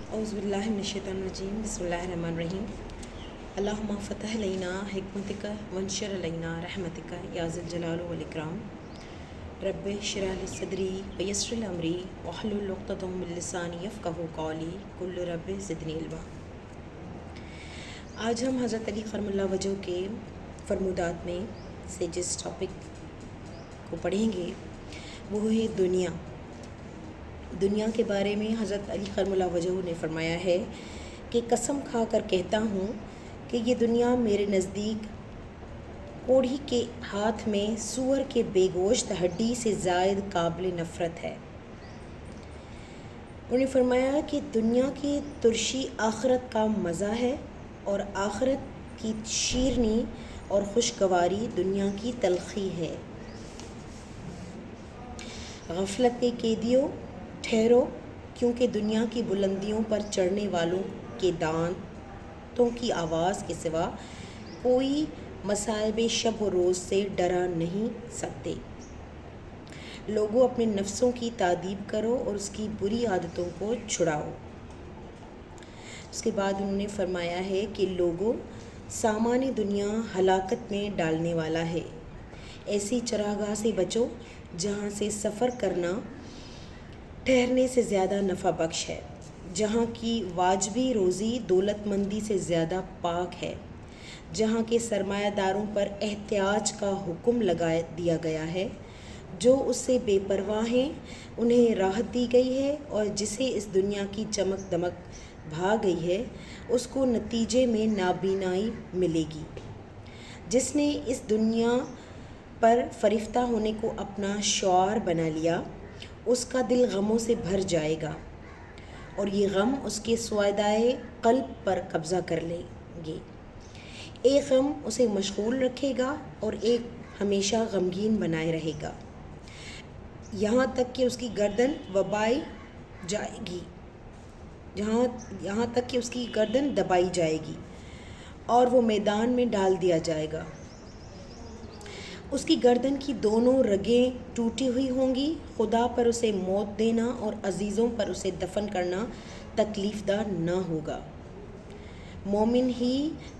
اعوذ باللہ من الشیطان الرجیم بسم اللہ الرحمن الرحیم اللہم فتح علینا حکمتک وانشر علینا رحمتک یا ذی الجلال والاکرام رب اشرح لی صدری ویسر لی امری واحلل عقدۃ من لسانی یفقہوا قولی کل رب زدنی علما۔ آج ہم حضرت علی کرم اللہ وجہ کے فرمودات میں سے جس ٹاپک کو پڑھیں گے وہ ہے دنیا کے بارے میں حضرت علی کرم اللہ وجہ نے فرمایا ہے کہ قسم کھا کر کہتا ہوں کہ یہ دنیا میرے نزدیک کوڑھی کے ہاتھ میں سور کے بے گوشت ہڈی سے زائد قابل نفرت ہے۔ انہوں نے فرمایا کہ دنیا کی ترشی آخرت کا مزہ ہے اور آخرت کی شیرنی اور خوشگواری دنیا کی تلخی ہے۔ غفلت کے قیدیوں ٹھہرو، کیونکہ دنیا کی بلندیوں پر چڑھنے والوں کے دانتوں کی آواز کے سوا کوئی مصائب شب و روز سے ڈرا نہیں سکتے۔ لوگوں اپنے نفسوں کی تادیب کرو اور اس کی بری عادتوں کو چھڑاؤ۔ اس کے بعد انہوں نے فرمایا ہے کہ لوگوں، سامان دنیا ہلاکت میں ڈالنے والا ہے۔ ایسی چراگاہ سے بچو جہاں سے سفر کرنا ٹھہرنے سے زیادہ نفع بخش ہے، جہاں کی واجبی روزی دولت مندی سے زیادہ پاک ہے، جہاں کے سرمایہ داروں پر احتیاج کا حکم لگا دیا گیا ہے، جو اس سے بے پرواہ ہیں انہیں راحت دی گئی ہے، اور جسے اس دنیا کی چمک دمک بھا گئی ہے اس کو نتیجے میں نابینائی ملے گی۔ جس نے اس دنیا پر فریفتہ ہونے کو اپنا شعار بنا لیا، اس کا دل غموں سے بھر جائے گا اور یہ غم اس کے سویدائے قلب پر قبضہ کر لیں گے۔ ایک غم اسے مشغول رکھے گا اور ایک ہمیشہ غمگین بنائے رہے گا، یہاں تک کہ اس کی گردن دبائی جائے گی اور وہ میدان میں ڈال دیا جائے گا۔ اس کی گردن کی دونوں رگیں ٹوٹی ہوئی ہوں گی۔ خدا پر اسے موت دینا اور عزیزوں پر اسے دفن کرنا تکلیف دہ نہ ہوگا۔ مومن ہی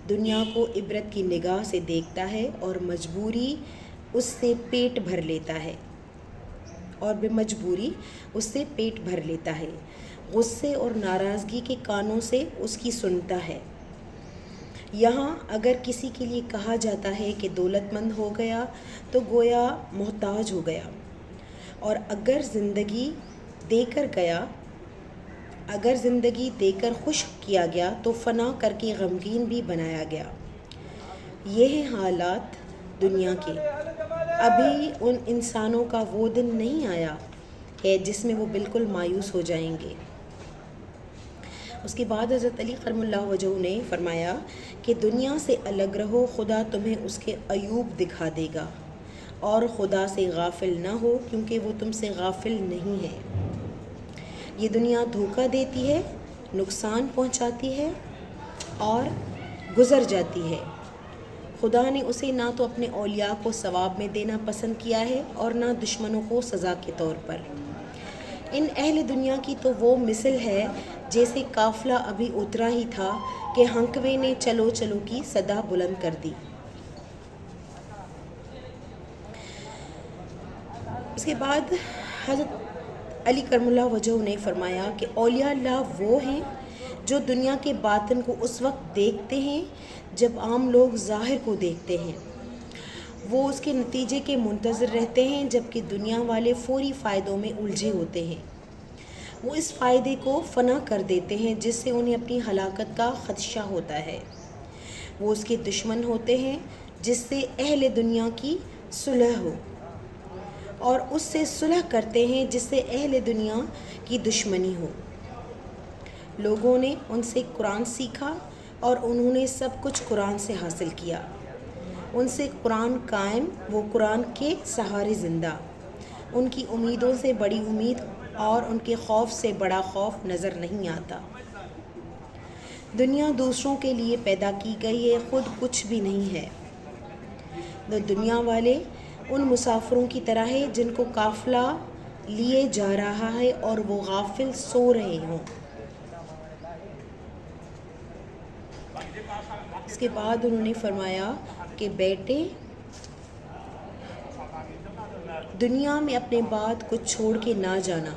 دنیا کو عبرت کی نگاہ سے دیکھتا ہے اور بمجبوری اس سے پیٹ بھر لیتا ہے، غصے اور ناراضگی کے کانوں سے اس کی سنتا ہے۔ یہاں اگر کسی کے لیے کہا جاتا ہے کہ دولت مند ہو گیا تو گویا محتاج ہو گیا، اور اگر زندگی دے کر خوش کیا گیا تو فنا کر کے غمگین بھی بنایا گیا۔ یہ ہیں حالات دنیا کے۔ ابھی ان انسانوں کا وہ دن نہیں آیا ہے جس میں وہ بالکل مایوس ہو جائیں گے۔ اس کے بعد حضرت علی کرم اللہ وجہ نے فرمایا کہ دنیا سے الگ رہو، خدا تمہیں اس کے عیوب دکھا دے گا، اور خدا سے غافل نہ ہو کیونکہ وہ تم سے غافل نہیں ہے۔ یہ دنیا دھوکہ دیتی ہے، نقصان پہنچاتی ہے اور گزر جاتی ہے۔ خدا نے اسے نہ تو اپنے اولیاء کو ثواب میں دینا پسند کیا ہے اور نہ دشمنوں کو سزا کے طور پر۔ ان اہل دنیا کی تو وہ مثل ہے جیسے قافلہ ابھی اترا ہی تھا کہ ہنکوے نے چلو چلو کی صدا بلند کر دی۔ اس کے بعد حضرت علی کرم اللہ وجہ نے فرمایا کہ اولیاء اللہ وہ ہیں جو دنیا کے باطن کو اس وقت دیکھتے ہیں جب عام لوگ ظاہر کو دیکھتے ہیں۔ وہ اس کے نتیجے کے منتظر رہتے ہیں، جبکہ دنیا والے فوری فائدوں میں الجھے ہوتے ہیں۔ وہ اس فائدے کو فنا کر دیتے ہیں جس سے انہیں اپنی ہلاکت کا خدشہ ہوتا ہے۔ وہ اس کے دشمن ہوتے ہیں جس سے اہل دنیا کی صلح ہو، اور اس سے صلح کرتے ہیں جس سے اہل دنیا کی دشمنی ہو۔ لوگوں نے ان سے قرآن سیکھا اور انہوں نے سب کچھ قرآن سے حاصل کیا۔ ان سے قرآن قائم، وہ قرآن کے سہارے زندہ۔ ان کی امیدوں سے بڑی امید اور ان کے خوف سے بڑا خوف نظر نہیں آتا۔ دنیا دوسروں کے لیے پیدا کی گئی ہے، خود کچھ بھی نہیں ہے۔ دنیا والے ان مسافروں کی طرح ہے جن کو قافلہ لیے جا رہا ہے اور وہ غافل سو رہے ہوں۔ اس کے بعد انہوں نے فرمایا کہ بیٹے، دنیا میں اپنے بعد کچھ چھوڑ کے نہ جانا،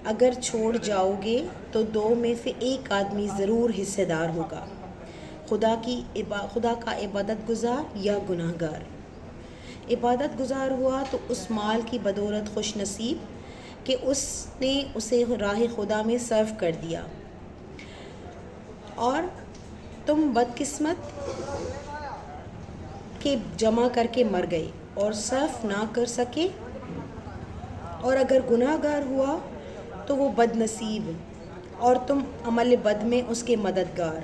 اگر چھوڑ جاؤ گے تو دو میں سے ایک آدمی ضرور حصے دار ہوگا، خدا کا عبادت گزار یا گناہ گار۔ عبادت گزار ہوا تو اس مال کی بدولت خوش نصیب کہ اس نے اسے راہ خدا میں صرف کر دیا، اور تم بدقسمت کہ جمع کر کے مر گئے اور صرف نہ کر سکے، اور اگر گناہ گار ہوا تو وہ بد نصیب اور تم عمل بد میں اس کے مددگار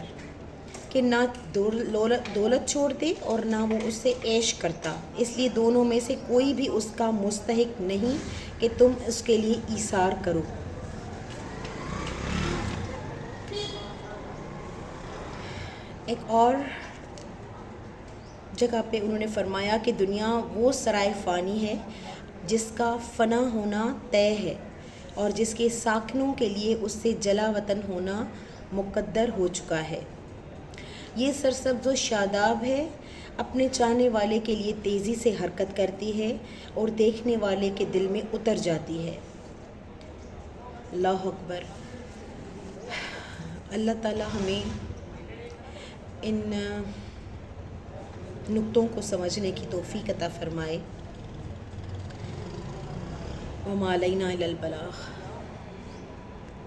کہ نہ دولت چھوڑتے اور نہ وہ اس سے عیش کرتا، اس لیے دونوں میں سے کوئی بھی اس کا مستحق نہیں کہ تم اس کے لیے ایثار کرو۔ ایک اور جگہ پہ انہوں نے فرمایا کہ دنیا وہ سرائے فانی ہے جس کا فنا ہونا طے ہے اور جس کے ساکنوں کے لیے اس سے جلا وطن ہونا مقدر ہو چکا ہے۔ یہ سرسبز و شاداب ہے، اپنے چاہنے والے کے لیے تیزی سے حرکت کرتی ہے اور دیکھنے والے کے دل میں اتر جاتی ہے۔ اللہ اکبر۔ اللہ تعالی ہمیں ان نقطوں کو سمجھنے کی توفیق عطا فرمائے۔ وما علینا الا البلاغ۔